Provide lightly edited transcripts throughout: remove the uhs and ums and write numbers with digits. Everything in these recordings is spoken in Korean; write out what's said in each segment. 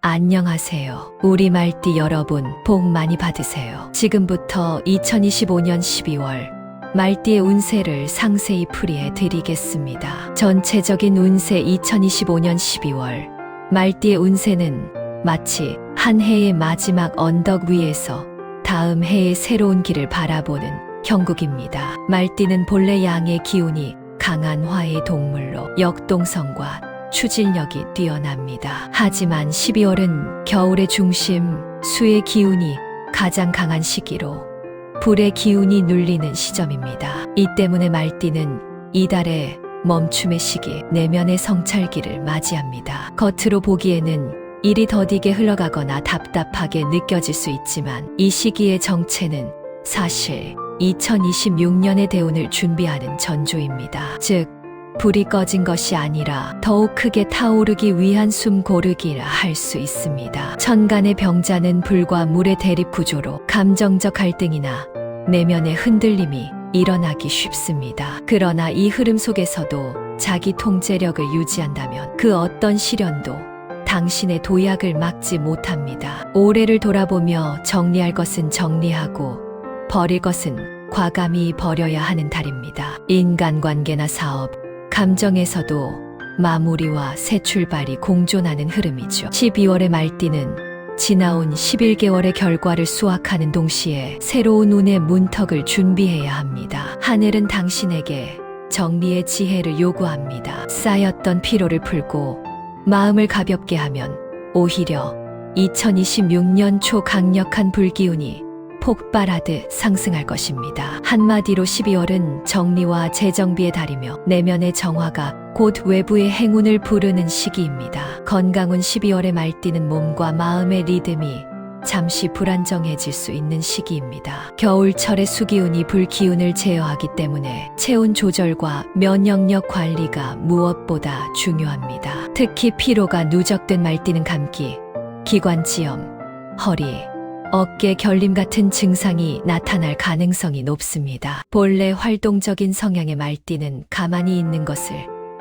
안녕하세요. 우리 말띠 여러분, 복 많이 받으세요. 지금부터 2025년 12월 말띠의 운세를 상세히 풀이해 드리겠습니다. 전체적인 운세 2025년 12월 말띠의 운세는 마치 한 해의 마지막 언덕 위에서 다음 해의 새로운 길을 바라보는 형국입니다. 말띠는 본래 양의 기운이 강한 화의 동물로 역동성과 추진력이 뛰어납니다. 하지만 12월은 겨울의 중심, 수의 기운이 가장 강한 시기로 불의 기운이 눌리는 시점입니다. 이 때문에 말띠는 이달의 멈춤의 시기, 내면의 성찰기를 맞이합니다. 겉으로 보기에는 일이 더디게 흘러가거나 답답하게 느껴질 수 있지만 이 시기의 정체는 사실 2026년의 대운을 준비하는 전조입니다. 즉, 불이 꺼진 것이 아니라 더욱 크게 타오르기 위한 숨 고르기라 할 수 있습니다. 천간의 병자는 불과 물의 대립 구조로 감정적 갈등이나 내면의 흔들림이 일어나기 쉽습니다. 그러나 이 흐름 속에서도 자기 통제력을 유지한다면 그 어떤 시련도 당신의 도약을 막지 못합니다. 올해를 돌아보며 정리할 것은 정리하고 버릴 것은 과감히 버려야 하는 달입니다. 인간관계나 사업, 감정에서도 마무리와 새 출발이 공존하는 흐름이죠. 12월의 말띠는 지나온 11개월의 결과를 수확하는 동시에 새로운 운의 문턱을 준비해야 합니다. 하늘은 당신에게 정리의 지혜를 요구합니다. 쌓였던 피로를 풀고 마음을 가볍게 하면 오히려 2026년 초 강력한 불기운이 폭발하듯 상승할 것입니다. 한마디로 12월은 정리와 재정비의 달이며 내면의 정화가 곧 외부의 행운을 부르는 시기입니다. 건강운 12월의 말띠는 몸과 마음의 리듬이 잠시 불안정해질 수 있는 시기입니다. 겨울철의 수기운이 불기운을 제어하기 때문에 체온 조절과 면역력 관리가 무엇보다 중요합니다. 특히 피로가 누적된 말띠는 감기, 기관지염, 허리, 어깨 결림 같은 증상이 나타날 가능성이 높습니다. 본래 활동적인 성향의 말띠는 가만히 있는 것을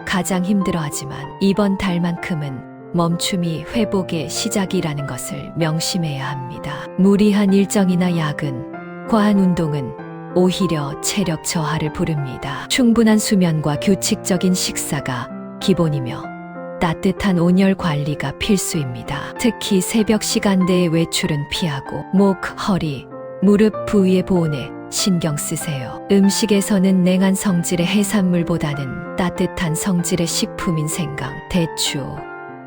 가장 힘들어하지만 이번 달만큼은 멈춤이 회복의 시작이라는 것을 명심해야 합니다. 무리한 일정이나 야근, 과한 운동은 오히려 체력 저하를 부릅니다. 충분한 수면과 규칙적인 식사가 기본이며 따뜻한 온열 관리가 필수입니다. 특히 새벽 시간대의 외출은 피하고 목, 허리, 무릎 부위의 보온에 신경 쓰세요. 음식에서는 냉한 성질의 해산물보다는 따뜻한 성질의 식품인 생강, 대추,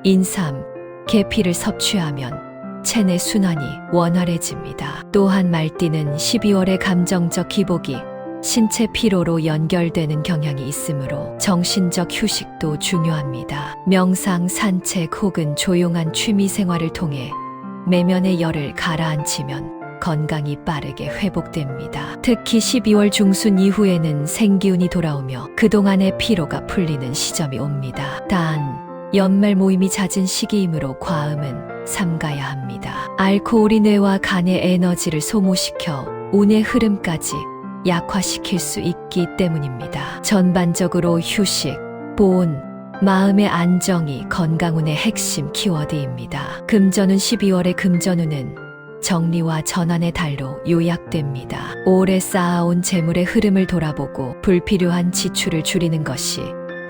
인삼, 계피를 섭취하면 체내 순환이 원활해집니다. 또한 말띠는 12월의 감정적 기복이 신체 피로로 연결되는 경향이 있으므로 정신적 휴식도 중요합니다. 명상, 산책 혹은 조용한 취미 생활을 통해 내면의 열을 가라앉히면 건강이 빠르게 회복됩니다. 특히 12월 중순 이후에는 생기운이 돌아오며 그동안의 피로가 풀리는 시점이 옵니다. 단, 연말 모임이 잦은 시기이므로 과음은 삼가야 합니다. 알코올이 뇌와 간의 에너지를 소모시켜 운의 흐름까지 약화시킬 수 있기 때문입니다. 전반적으로 휴식, 보온, 마음의 안정이 건강운의 핵심 키워드입니다. 금전운 12월의 금전운은 정리와 전환의 달로 요약됩니다. 오래 쌓아온 재물의 흐름을 돌아보고 불필요한 지출을 줄이는 것이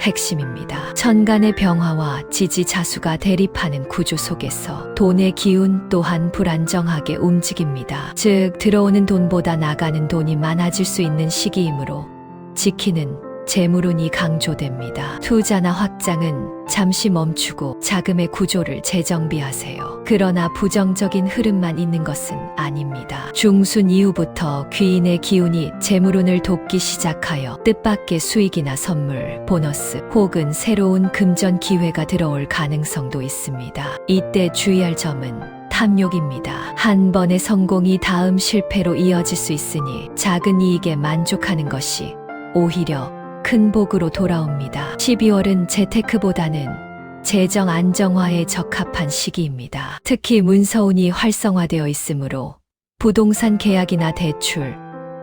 핵심입니다. 천간의 병화와 지지자수가 대립하는 구조 속에서 돈의 기운 또한 불안정하게 움직입니다. 즉, 들어오는 돈보다 나가는 돈이 많아질 수 있는 시기이므로 지키는 재물운이 강조됩니다. 투자나 확장은 잠시 멈추고 자금의 구조를 재정비하세요. 그러나 부정적인 흐름만 있는 것은 아닙니다. 중순 이후부터 귀인의 기운이 재물운을 돕기 시작하여 뜻밖의 수익이나 선물, 보너스 혹은 새로운 금전 기회가 들어올 가능성도 있습니다. 이때 주의할 점은 탐욕입니다. 한 번의 성공이 다음 실패로 이어질 수 있으니 작은 이익에 만족하는 것이 오히려 큰 복으로 돌아옵니다. 12월은 재테크보다는 재정 안정화에 적합한 시기입니다. 특히 문서운이 활성화되어 있으므로 부동산 계약이나 대출,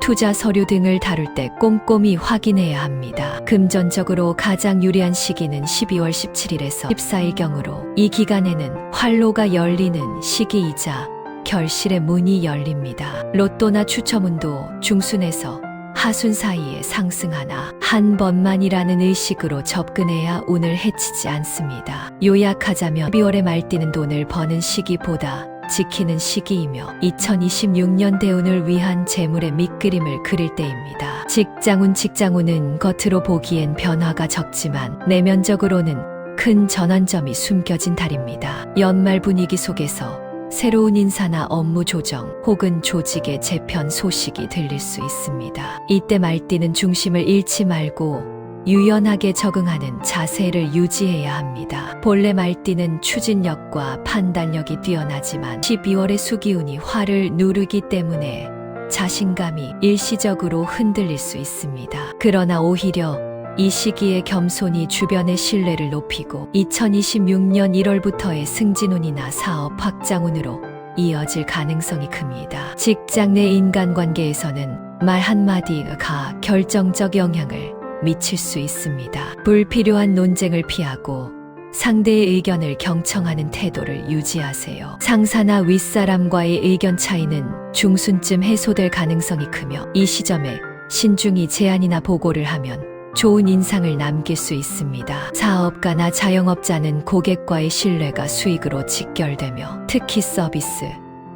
투자 서류 등을 다룰 때 꼼꼼히 확인해야 합니다. 금전적으로 가장 유리한 시기는 12월 17일에서 14일경으로 이 기간에는 활로가 열리는 시기이자 결실의 문이 열립니다. 로또나 추첨운도 중순에서 하순 사이에 상승하나 한 번만이라는 의식으로 접근해야 운을 해치지 않습니다. 요약하자면 12월에 말띠는 돈을 버는 시기보다 지키는 시기이며 2026년 대운을 위한 재물의 밑그림을 그릴 때입니다. 직장운은 겉으로 보기엔 변화가 적지만 내면적으로는 큰 전환점이 숨겨진 달입니다. 연말 분위기 속에서 새로운 인사나 업무 조정 혹은 조직의 재편 소식이 들릴 수 있습니다. 이때 말띠는 중심을 잃지 말고 유연하게 적응하는 자세를 유지해야 합니다. 본래 말띠는 추진력과 판단력이 뛰어나지만 12월의 수기운이 화를 누르기 때문에 자신감이 일시적으로 흔들릴 수 있습니다. 그러나 오히려 이 시기에 겸손히 주변의 신뢰를 높이고 2026년 1월부터의 승진운이나 사업 확장운으로 이어질 가능성이 큽니다. 직장 내 인간관계에서는 말 한마디가 결정적 영향을 미칠 수 있습니다. 불필요한 논쟁을 피하고 상대의 의견을 경청하는 태도를 유지하세요. 상사나 윗사람과의 의견 차이는 중순쯤 해소될 가능성이 크며 이 시점에 신중히 제안이나 보고를 하면 좋은 인상을 남길 수 있습니다. 사업가나 자영업자는 고객과의 신뢰가 수익으로 직결되며 특히 서비스,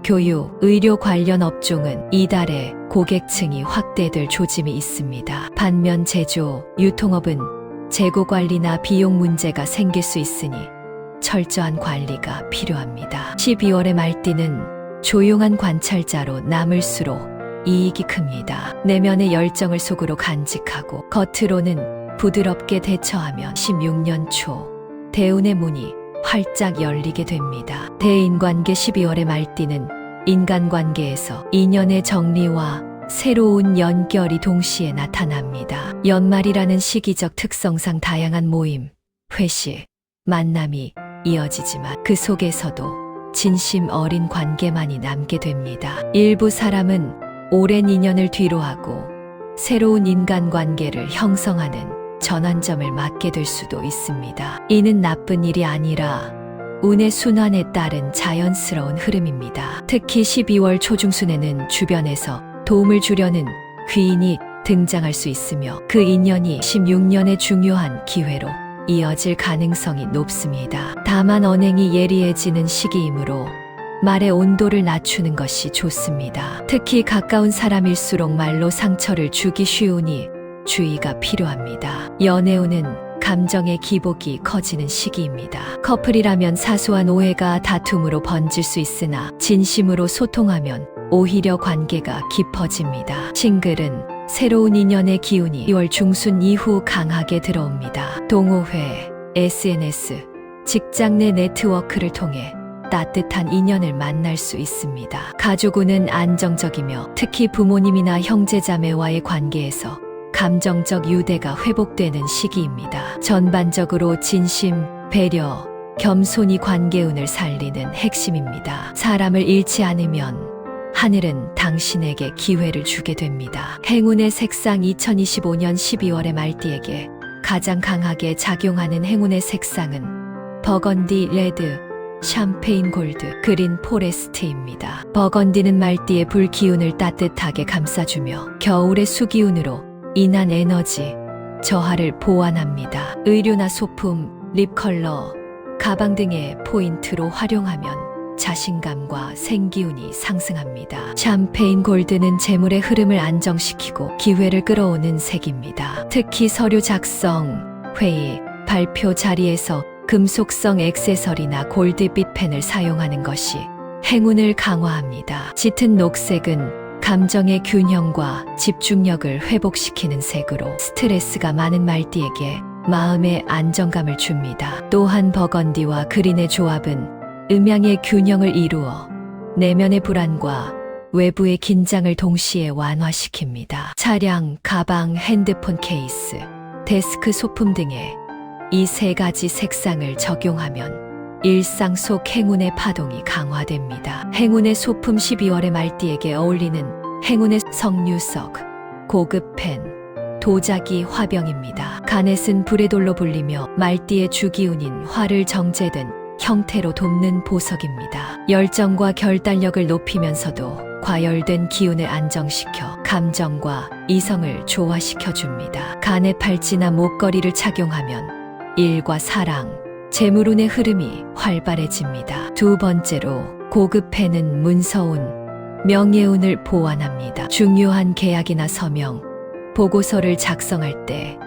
교육, 의료 관련 업종은 이달에 고객층이 확대될 조짐이 있습니다. 반면 제조, 유통업은 재고 관리나 비용 문제가 생길 수 있으니 철저한 관리가 필요합니다. 12월의 말띠는 조용한 관찰자로 남을수록 이익이 큽니다. 내면의 열정을 속으로 간직하고 겉으로는 부드럽게 대처하면 16년 초 대운의 문이 활짝 열리게 됩니다. 대인관계 12월의 말띠는 인간관계에서 인연의 정리와 새로운 연결이 동시에 나타납니다. 연말이라는 시기적 특성상 다양한 모임, 회식, 만남이 이어지지만 그 속에서도 진심 어린 관계만이 남게 됩니다. 일부 사람은 오랜 인연을 뒤로하고 새로운 인간관계를 형성하는 전환점을 맞게 될 수도 있습니다. 이는 나쁜 일이 아니라 운의 순환에 따른 자연스러운 흐름입니다. 특히 12월 초중순에는 주변에서 도움을 주려는 귀인이 등장할 수 있으며 그 인연이 16년의 중요한 기회로 이어질 가능성이 높습니다. 다만 언행이 예리해지는 시기이므로 말의 온도를 낮추는 것이 좋습니다. 특히 가까운 사람일수록 말로 상처를 주기 쉬우니 주의가 필요합니다. 연애운은 감정의 기복이 커지는 시기입니다. 커플이라면 사소한 오해가 다툼으로 번질 수 있으나 진심으로 소통하면 오히려 관계가 깊어집니다. 싱글은 새로운 인연의 기운이 2월 중순 이후 강하게 들어옵니다. 동호회, SNS, 직장 내 네트워크를 통해 따뜻한 인연을 만날 수 있습니다. 가족운은 안정적이며 특히 부모님이나 형제자매와의 관계에서 감정적 유대가 회복되는 시기입니다. 전반적으로 진심, 배려, 겸손이 관계운을 살리는 핵심입니다. 사람을 잃지 않으면 하늘은 당신에게 기회를 주게 됩니다. 행운의 색상 2025년 12월의 말띠에게 가장 강하게 작용하는 행운의 색상은 버건디 레드, 샴페인 골드, 그린 포레스트입니다. 버건디는 말띠의 불기운을 따뜻하게 감싸주며 겨울의 수기운으로 인한 에너지, 저하를 보완합니다. 의류나 소품, 립 컬러, 가방 등의 포인트로 활용하면 자신감과 생기운이 상승합니다. 샴페인 골드는 재물의 흐름을 안정시키고 기회를 끌어오는 색입니다. 특히 서류 작성, 회의, 발표 자리에서 금속성 액세서리나 골드빛 펜을 사용하는 것이 행운을 강화합니다. 짙은 녹색은 감정의 균형과 집중력을 회복시키는 색으로 스트레스가 많은 말띠에게 마음의 안정감을 줍니다. 또한 버건디와 그린의 조합은 음양의 균형을 이루어 내면의 불안과 외부의 긴장을 동시에 완화시킵니다. 차량, 가방, 핸드폰 케이스, 데스크 소품 등에 이 세 가지 색상을 적용하면 일상 속 행운의 파동이 강화됩니다. 행운의 소품 12월의 말띠에게 어울리는 행운의 성유석, 고급 펜, 도자기 화병입니다. 가넷은 불의 돌로 불리며 말띠의 주기운인 화를 정제된 형태로 돕는 보석입니다. 열정과 결단력을 높이면서도 과열된 기운을 안정시켜 감정과 이성을 조화시켜 줍니다. 가넷 팔찌나 목걸이를 착용하면 일과 사랑, 재물운의 흐름이 활발해집니다. 두 번째로 고급 펜은 문서운, 명예운을 보완합니다. 중요한 계약이나 서명, 보고서를 작성할 때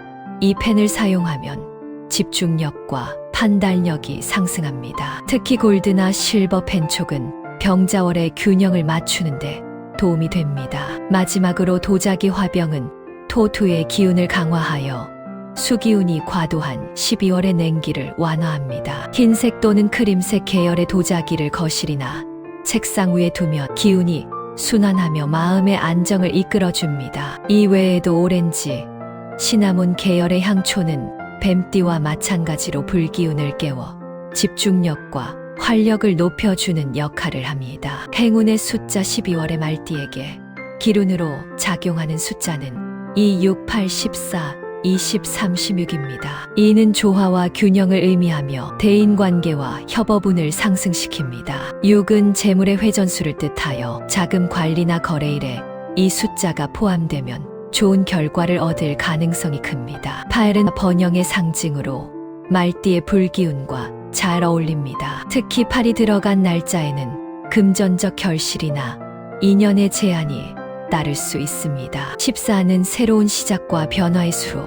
이 펜을 사용하면 집중력과 판단력이 상승합니다. 특히 골드나 실버 펜촉은 병자월의 균형을 맞추는데 도움이 됩니다. 마지막으로 도자기 화병은 토투의 기운을 강화하여 수기운이 과도한 12월의 냉기를 완화합니다. 흰색 또는 크림색 계열의 도자기를 거실이나 책상 위에 두면 기운이 순환하며 마음의 안정을 이끌어줍니다. 이 외에도 오렌지, 시나몬 계열의 향초는 뱀띠와 마찬가지로 불기운을 깨워 집중력과 활력을 높여주는 역할을 합니다. 행운의 숫자 12월의 말띠에게 기운으로 작용하는 숫자는 2, 6, 8, 14, 20, 36입니다. 이는 조화와 균형을 의미하며 대인관계와 협업운을 상승시킵니다. 6은 재물의 회전수를 뜻하여 자금 관리나 거래일에 이 숫자가 포함되면 좋은 결과를 얻을 가능성이 큽니다. 8은 번영의 상징으로 말띠의 불기운과 잘 어울립니다. 특히 8이 들어간 날짜에는 금전적 결실이나 인연의 제한이 따를 수 있습니다. 14는 새로운 시작과 변화의 수로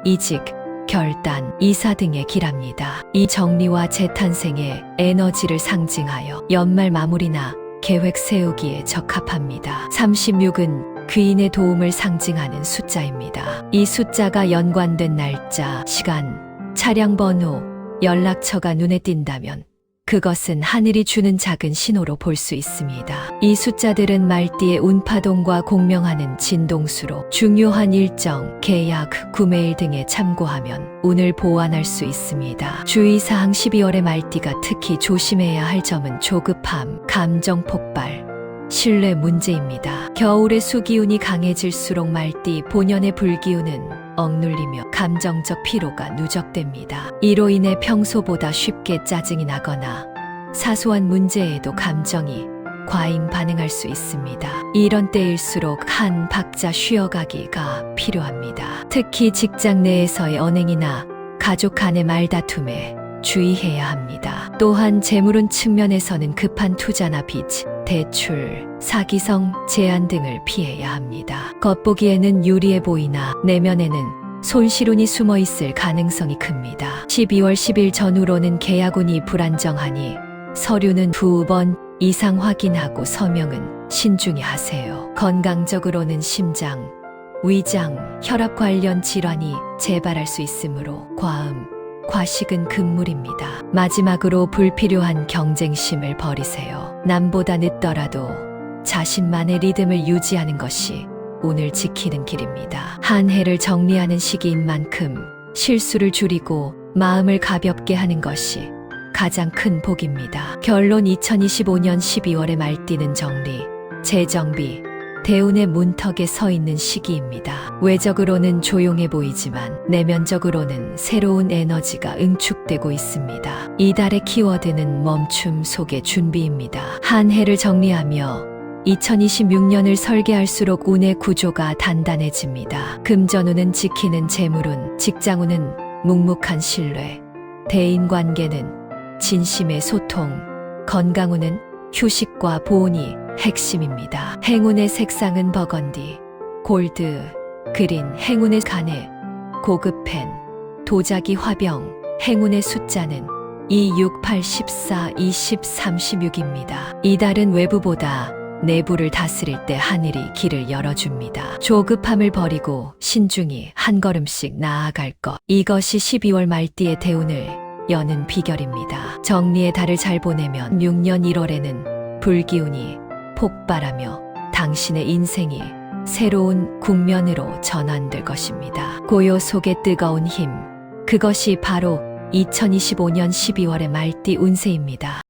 이직, 결단, 이사 등에 기랍니다. 이 정리와 재탄생의 에너지를 상징하여 연말 마무리나 계획 세우기에 적합합니다. 36은 귀인의 도움을 상징하는 숫자입니다. 이 숫자가 연관된 날짜, 시간, 차량 번호, 연락처가 눈에 띈다면 그것은 하늘이 주는 작은 신호로 볼 수 있습니다. 이 숫자들은 말띠의 운파동과 공명하는 진동수로 중요한 일정, 계약, 구매일 등에 참고하면 운을 보완할 수 있습니다. 주의사항 12월의 말띠가 특히 조심해야 할 점은 조급함, 감정 폭발, 신뢰 문제입니다. 겨울의 수기운이 강해질수록 말띠 본연의 불기운은 억눌리며 감정적 피로가 누적됩니다. 이로 인해 평소보다 쉽게 짜증이 나거나 사소한 문제에도 감정이 과잉 반응할 수 있습니다. 이런 때일수록 한 박자 쉬어가기가 필요합니다. 특히 직장 내에서의 언행이나 가족 간의 말다툼에 주의해야 합니다. 또한 재물운 측면에서는 급한 투자나 빚, 대출, 사기성, 제한 등을 피해야 합니다. 겉보기에는 유리해 보이나 내면에는 손실운이 숨어 있을 가능성이 큽니다. 12월 10일 전후로는 계약운이 불안정하니 서류는 2번 이상 확인하고 서명은 신중히 하세요. 건강적으로는 심장, 위장, 혈압 관련 질환이 재발할 수 있으므로 과음, 과식은 금물입니다. 마지막으로 불필요한 경쟁심을 버리세요. 남보다 늦더라도 자신만의 리듬을 유지하는 것이 운을 지키는 길입니다. 한 해를 정리하는 시기인 만큼 실수를 줄이고 마음을 가볍게 하는 것이 가장 큰 복입니다. 결론 2025년 12월의 말띠는 정리, 재정비, 대운의 문턱에 서 있는 시기입니다. 외적으로는 조용해 보이지만 내면적으로는 새로운 에너지가 응축되고 있습니다. 이달의 키워드는 멈춤 속의 준비입니다. 한 해를 정리하며 2026년을 설계할수록 운의 구조가 단단해집니다. 금전운은 지키는 재물운, 직장운은 묵묵한 신뢰, 대인관계는 진심의 소통, 건강운은 휴식과 보온이 핵심입니다. 행운의 색상은 버건디, 골드, 그린, 행운의 가넷, 고급 펜, 도자기 화병, 행운의 숫자는 2, 6, 8, 14, 20, 36입니다. 이달은 외부보다 내부를 다스릴 때 하늘이 길을 열어줍니다. 조급함을 버리고 신중히 한 걸음씩 나아갈 것. 이것이 12월 말띠의 대운을 여는 비결입니다. 정리의 달을 잘 보내면 6년 1월에는 불기운이 폭발하며 당신의 인생이 새로운 국면으로 전환될 것입니다. 고요 속의 뜨거운 힘, 그것이 바로 2025년 12월의 말띠 운세입니다.